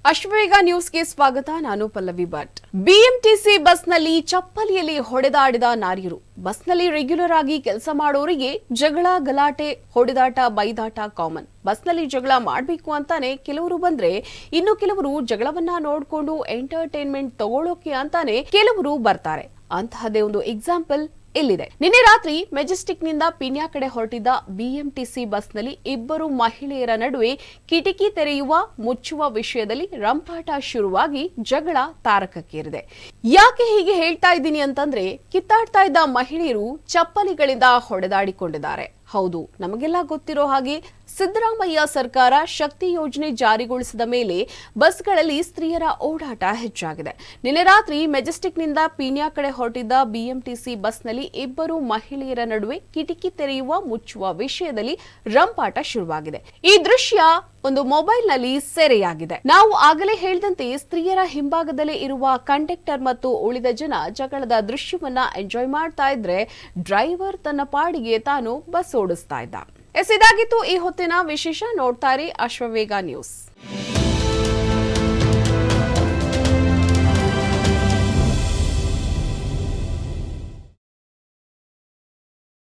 ಅಶ್ವವೇಗ ನ್ಯೂಸ್ಗೆ ಸ್ವಾಗತ. ನಾನು ಪಲ್ಲವಿ ಭಟ್. ಬಿಎಂಟಿಸಿ ಬಸ್ನಲ್ಲಿ ಚಪ್ಪಲಿಯಲ್ಲಿ ಹೊಡೆದಾಡಿದ ನಾರಿಯರು. ಬಸ್ನಲ್ಲಿ ರೆಗ್ಯುಲರ್ ಆಗಿ ಕೆಲಸ ಮಾಡೋರಿಗೆ ಜಗಳ, ಗಲಾಟೆ, ಹೊಡೆದಾಟ, ಬೈದಾಟ ಕಾಮನ್. ಬಸ್ನಲ್ಲಿ ಜಗಳ ಮಾಡಬೇಕು ಅಂತಾನೆ ಕೆಲವರು ಬಂದ್ರೆ, ಇನ್ನು ಕೆಲವರು ಜಗಳವನ್ನ ನೋಡ್ಕೊಂಡು ಎಂಟರ್ಟೈನ್ಮೆಂಟ್ ತಗೊಳ್ಳೋಕೆ ಅಂತಾನೆ ಕೆಲವರು ಬರ್ತಾರೆ. ಅಂತಹದೇ ಒಂದು ಎಕ್ಸಾಂಪಲ್ ಇಲ್ಲಿದೆ. ನಿನ್ನೆ ರಾತ್ರಿ ಮೆಜೆಸ್ಟಿಕ್ ನಿಂದ ಪೀಣ್ಯ ಕಡೆ ಹೊರಟಿದ್ದ ಬಿಎಂಟಿಸಿ ಬಸ್ನಲ್ಲಿ ಇಬ್ಬರು ಮಹಿಳೆಯರ ನಡುವೆ ಕಿಟಕಿ ತೆರೆಯುವ ಮುಚ್ಚುವ ವಿಷಯದಲ್ಲಿ ರಂಪಾಟ ಶುರುವಾಗಿ ಜಗಳ ತಾರಕಕ್ಕೇರಿದೆ. ಯಾಕೆ ಹೀಗೆ ಹೇಳ್ತಾ ಇದ್ದೀನಿ ಅಂತಂದ್ರೆ, ಕಿತ್ತಾಡ್ತಾ ಇದ್ದ ಮಹಿಳೆಯರು ಚಪ್ಪಲಿಗಳಿಂದ ಹೊಡೆದಾಡಿಕೊಂಡಿದ್ದಾರೆ. ಹೌದು, ನಮಗೆಲ್ಲ ಗೊತ್ತಿರೋ ಹಾಗೆ ಸಿದ್ದರಾಮಯ್ಯ ಸರ್ಕಾರ ಶಕ್ತಿ ಯೋಜನೆ ಜಾರಿಗೊಳಿಸಿದ ಮೇಲೆ ಬಸ್ಗಳಲ್ಲಿ ಸ್ತ್ರೀಯರ ಓಡಾಟ ಹೆಚ್ಚಾಗಿದೆ. ನಿನ್ನೆ ರಾತ್ರಿ ಮೆಜೆಸ್ಟಿಕ್ ನಿಂದ ಪೀಣ್ಯ ಕಡೆ ಹೊರಟಿದ್ದ ಬಿಎಂಟಿಸಿ ಬಸ್ನಲ್ಲಿ ಇಬ್ಬರು ಮಹಿಳೆಯರ ನಡುವೆ ಕಿಟಕಿ ತೆರೆಯುವ ಮುಚ್ಚುವ ವಿಷಯದಲ್ಲಿ ರಂಪಾಟ ಶುರುವಾಗಿದೆ. ಈ ದೃಶ್ಯ ಒಂದು ಮೊಬೈಲ್ನಲ್ಲಿ ಸೆರೆಯಾಗಿದೆ. ನಾವು ಆಗಲೇ ಹೇಳಿದಂತೆ ಸ್ತ್ರೀಯರ ಹಿಂಭಾಗದಲ್ಲೇ ಇರುವ ಕಂಡಕ್ಟರ್ ಮತ್ತು ಉಳಿದ ಜನ ಜಗಳದ ದೃಶ್ಯವನ್ನ ಎಂಜಾಯ್ ಮಾಡ್ತಾ ಇದ್ರೆ, ಡ್ರೈವರ್ ತನ್ನ ಪಾಡಿಗೆ ತಾನು ಬಸ್ ಓಡಿಸ್ತಾ ಇದ್ದ. ಇದಾಗಿತ್ತು ಈ ಹೊತ್ತಿನ ವಿಶೇಷ. ನೋಡ್ತಾ ಇರಿ ಅಶ್ವವೇಗ ನ್ಯೂಸ್.